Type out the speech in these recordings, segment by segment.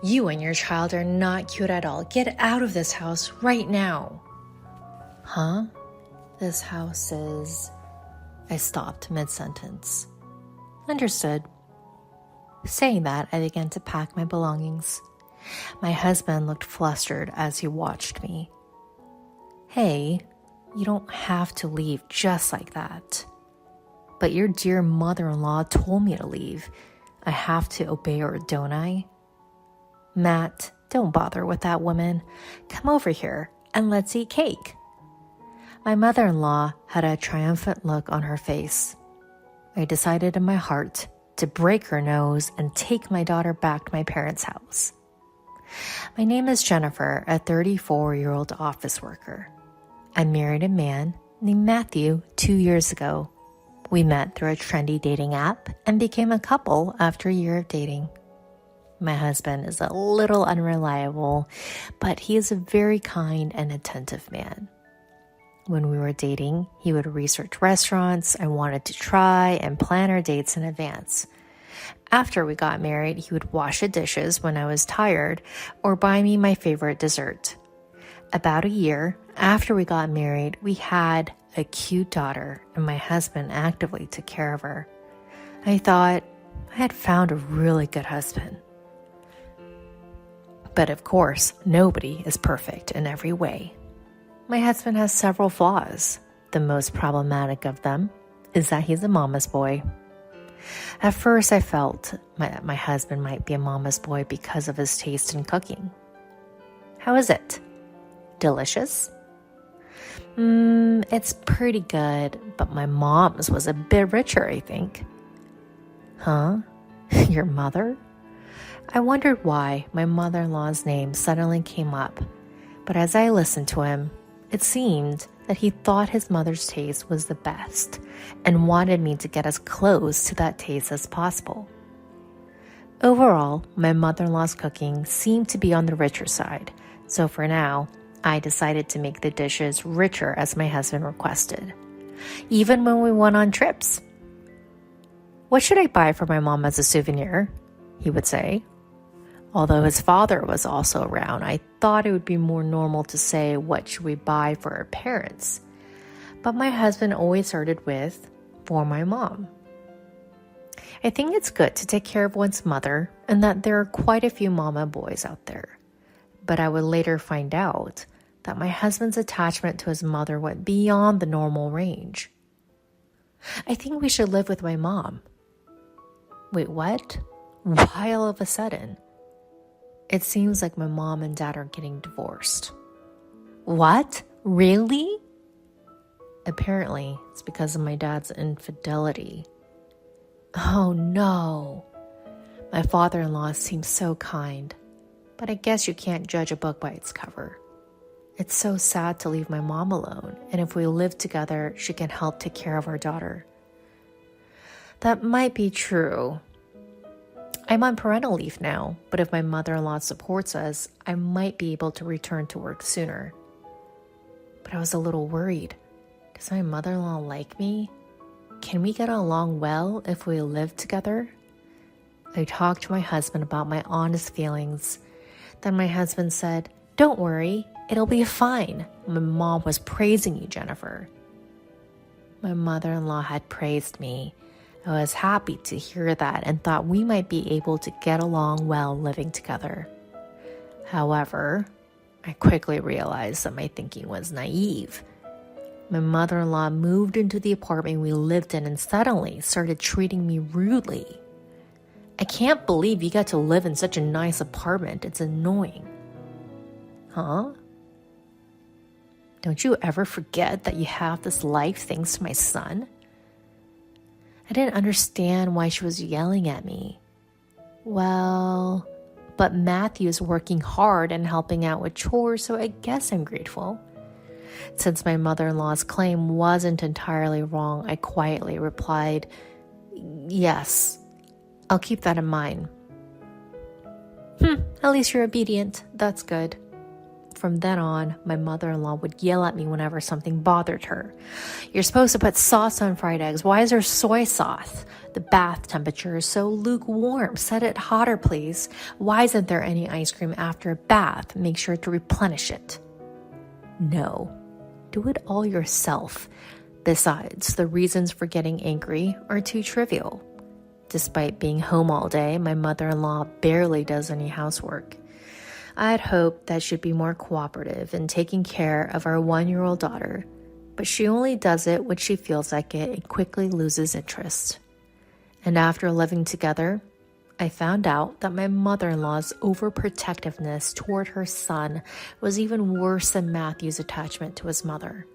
You and your child are not cute at all. Get out of this house right now. Huh? This house is... I stopped mid-sentence. Understood. Saying that, I began to pack my belongings. My husband looked flustered as he watched me. Hey, you don't have to leave just like that. But your dear mother-in-law told me to leave. I have to obey her, don't I? Matt, don't bother with that woman. Come over here and let's eat cake. My mother-in-law had a triumphant look on her face. I decided in my heart to break her nose and take my daughter back to my parents' house. My name is Jennifer, a 34-year-old office worker. I married a man named Matthew 2 years ago. We met through a trendy dating app and became a couple after a year of dating. My husband is a little unreliable, but he is a very kind and attentive man. When we were dating, he would research restaurants I wanted to try and plan our dates in advance. After we got married, he would wash the dishes when I was tired or buy me my favorite dessert. About a year after we got married, we had a cute daughter, and my husband actively took care of her. I thought I had found a really good husband. But of course, nobody is perfect in every way. My husband has several flaws. The most problematic of them is that he's a mama's boy. At first, I felt my husband might be a mama's boy because of his taste in cooking. How is it? Delicious? It's pretty good, but my mom's was a bit richer, I think. Huh? Your mother? I wondered why my mother-in-law's name suddenly came up, but as I listened to him, it seemed that he thought his mother's taste was the best and wanted me to get as close to that taste as possible. Overall, my mother-in-law's cooking seemed to be on the richer side, so for now, I decided to make the dishes richer as my husband requested, even when we went on trips. What should I buy for my mom as a souvenir? He would say. Although his father was also around, I thought it would be more normal to say, what should we buy for our parents? But my husband always started with, for my mom. I think it's good to take care of one's mother and that there are quite a few mama boys out there. But I would later find out that my husband's attachment to his mother went beyond the normal range. I think we should live with my mom. Wait, what? Why all of a sudden? It seems like my mom and dad are getting divorced. What? Really? Apparently, it's because of my dad's infidelity. Oh no. My father-in-law seems so kind, but I guess you can't judge a book by its cover. It's so sad to leave my mom alone, and if we live together, she can help take care of our daughter. That might be true. I'm on parental leave now, but if my mother-in-law supports us, I might be able to return to work sooner. But I was a little worried. Does my mother-in-law like me? Can we get along well if we live together? I talked to my husband about my honest feelings. Then my husband said, "Don't worry, it'll be fine. My mom was praising you, Jennifer." My mother-in-law had praised me. I was happy to hear that and thought we might be able to get along well living together. However, I quickly realized that my thinking was naive. My mother-in-law moved into the apartment we lived in and suddenly started treating me rudely. I can't believe you get to live in such a nice apartment. It's annoying. Huh? Don't you ever forget that you have this life thanks to my son? I didn't understand why she was yelling at me. Well, but Matthew is working hard and helping out with chores, so I guess I'm grateful. Since my mother-in-law's claim wasn't entirely wrong, I quietly replied, "Yes, I'll keep that in mind." At least you're obedient. That's good. from then on, my mother-in-law would yell at me whenever something bothered her. You're supposed to put sauce on fried eggs. Why is there soy sauce? The bath temperature is so lukewarm. Set it hotter, please. Why isn't there any ice cream after a bath? Make sure to replenish it. No, do it all yourself. Besides, the reasons for getting angry are too trivial. Despite being home all day, my mother-in-law barely does any housework. I had hoped that she'd be more cooperative in taking care of our 1-year-old daughter, but she only does it when she feels like it and quickly loses interest. And after living together, I found out that my mother-in-law's overprotectiveness toward her son was even worse than Matthew's attachment to his mother.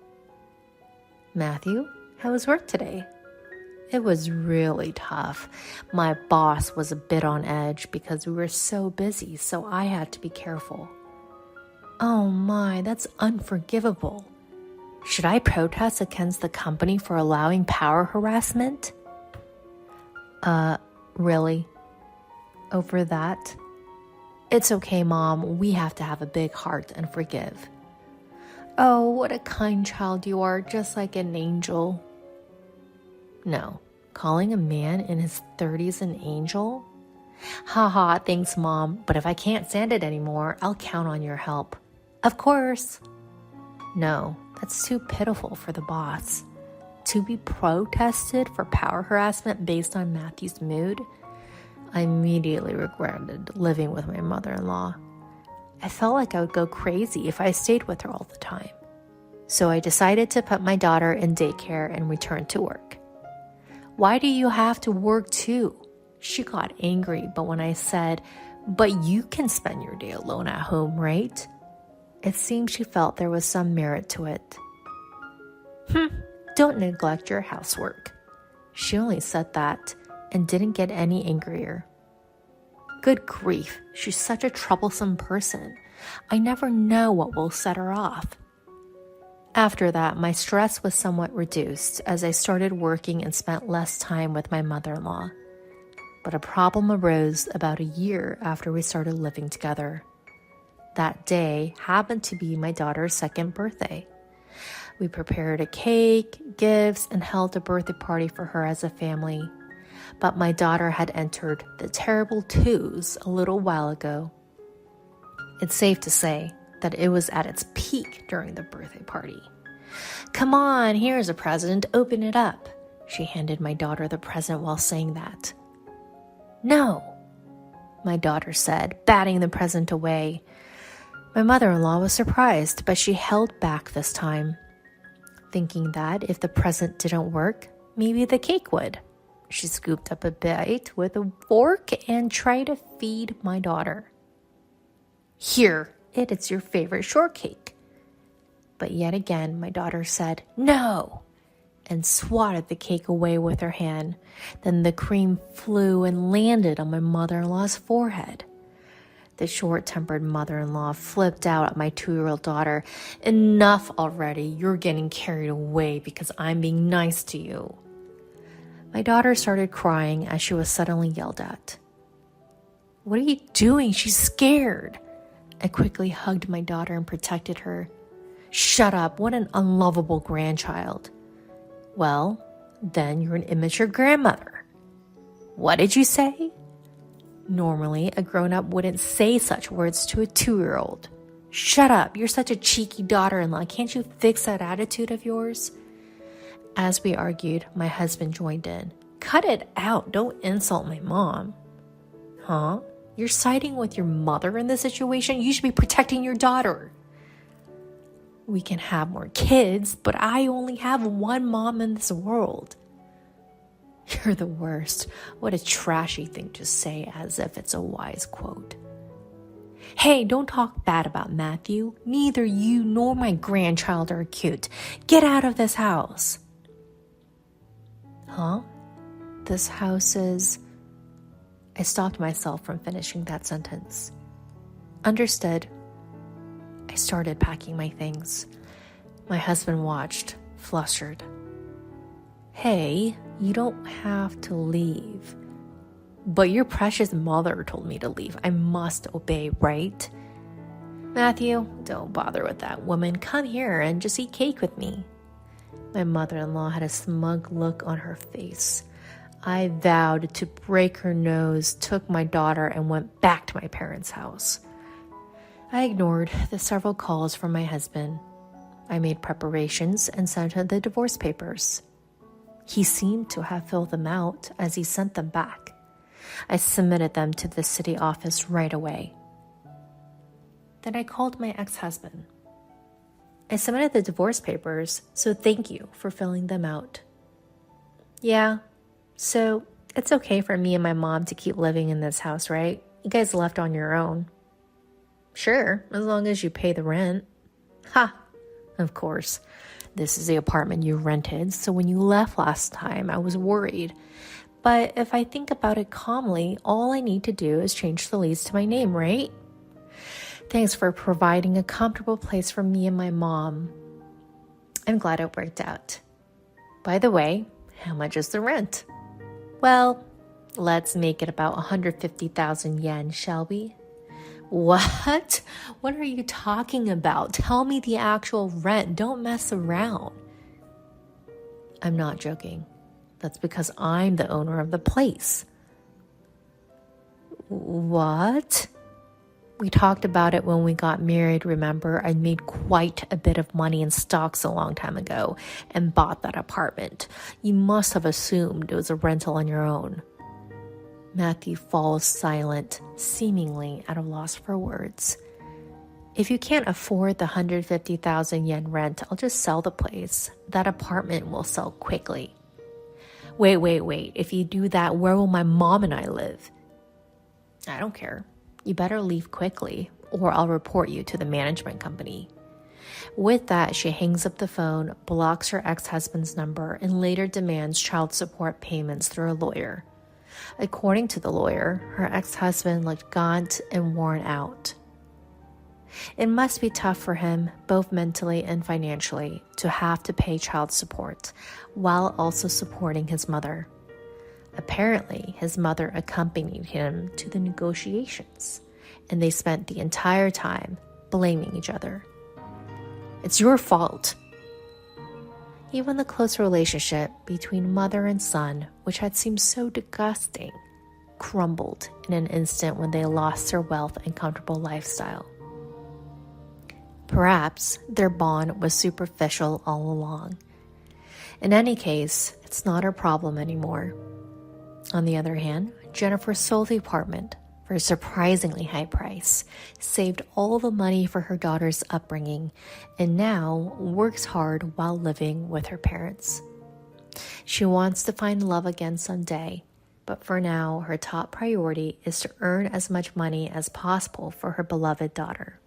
Matthew, how was work today? It was really tough. My boss was a bit on edge because we were so busy, so I had to be careful. Oh my, that's unforgivable. Should I protest against the company for allowing power harassment? Really? Over that? It's okay, Mom. We have to have a big heart and forgive. Oh, what a kind child you are, just like an angel. No, calling a man in his 30s an angel? Haha, thanks, Mom, but if I can't stand it anymore, I'll count on your help. Of course. No, that's too pitiful for the boss. To be protested for power harassment based on Matthew's mood? I immediately regretted living with my mother-in-law. I felt like I would go crazy if I stayed with her all the time. So I decided to put my daughter in daycare and return to work. Why do you have to work too? She got angry, but when I said, but you can spend your day alone at home, right? It seemed she felt there was some merit to it. Don't neglect your housework. She only said that and didn't get any angrier. Good grief, she's such a troublesome person. I never know what will set her off. After that, my stress was somewhat reduced as I started working and spent less time with my mother-in-law. But a problem arose about a year after we started living together. That day happened to be my daughter's 2nd birthday. We prepared a cake, gifts, and held a birthday party for her as a family. But my daughter had entered the terrible 2s a little while ago. It's safe to say that it was at its peak during the birthday party. Come on, here's a present, open it up. She handed my daughter the present while saying that. No, my daughter said, batting the present away. My mother-in-law was surprised, but she held back this time, thinking that if the present didn't work, maybe the cake would. She scooped up a bite with a fork and tried to feed my daughter. Here, it's your favorite shortcake. But yet again, my daughter said, no, and swatted the cake away with her hand. Then the cream flew and landed on my mother-in-law's forehead. The short-tempered mother-in-law flipped out at my 2-year-old daughter. Enough already, you're getting carried away because I'm being nice to you. My daughter started crying as she was suddenly yelled at. What are you doing? She's scared. I quickly hugged my daughter and protected her. Shut up, what an unlovable grandchild. Well, then you're an immature grandmother. What did you say? Normally, a grown-up wouldn't say such words to a 2-year-old. Shut up, you're such a cheeky daughter-in-law. Can't you fix that attitude of yours? As we argued, my husband joined in. Cut it out, don't insult my mom. Huh? You're siding with your mother in this situation? You should be protecting your daughter. We can have more kids, but I only have one mom in this world. You're the worst. What a trashy thing to say, as if it's a wise quote. Hey, don't talk bad about Matthew. Neither you nor my grandchild are cute. Get out of this house. Huh? This house is... I stopped myself from finishing that sentence. Understood. I started packing my things. My husband watched, flustered. Hey, you don't have to leave. But your precious mother told me to leave. I must obey, right? Matthew, don't bother with that woman. Come here and just eat cake with me. My mother-in-law had a smug look on her face. I vowed to break her nose, took my daughter, and went back to my parents' house. I ignored the several calls from my husband. I made preparations and sent him the divorce papers. He seemed to have filled them out as he sent them back. I submitted them to the city office right away. Then I called my ex-husband. I submitted the divorce papers, so thank you for filling them out. Yeah, so it's okay for me and my mom to keep living in this house, right? You guys left on your own. Sure, as long as you pay the rent. Ha! Of course, this is the apartment you rented, so when you left last time, I was worried. But if I think about it calmly, all I need to do is change the lease to my name, right? Thanks for providing a comfortable place for me and my mom. I'm glad it worked out. By the way, how much is the rent? Well, let's make it about 150,000 yen, shall we? What? What are you talking about? Tell me the actual rent. Don't mess around. I'm not joking. That's because I'm the owner of the place. What? We talked about it when we got married, remember? I made quite a bit of money in stocks a long time ago and bought that apartment. You must have assumed it was a rental on your own. Matthew falls silent, seemingly at a loss for words. If you can't afford the 150,000 yen rent, I'll just sell the place. That apartment will sell quickly. Wait. If you do that, where will my mom and I live? I don't care. You better leave quickly, or I'll report you to the management company. With that, she hangs up the phone, blocks her ex-husband's number, and later demands child support payments through a lawyer. According to the lawyer, her ex-husband looked gaunt and worn out. It must be tough for him, both mentally and financially, to have to pay child support, while also supporting his mother. Apparently, his mother accompanied him to the negotiations, and they spent the entire time blaming each other. It's your fault. Even the close relationship between mother and son, which had seemed so disgusting, crumbled in an instant when they lost their wealth and comfortable lifestyle. Perhaps their bond was superficial all along. In any case, it's not her problem anymore. On the other hand, Jennifer sold the apartment for a surprisingly high price, saved all the money for her daughter's upbringing, and now works hard while living with her parents. She wants to find love again someday, but for now, her top priority is to earn as much money as possible for her beloved daughter.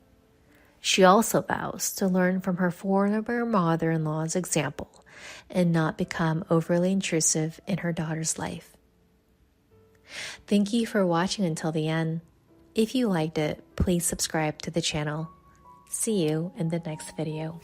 She also vows to learn from her former mother-in-law's example and not become overly intrusive in her daughter's life. Thank you for watching until the end. If you liked it, please subscribe to the channel. See you in the next video.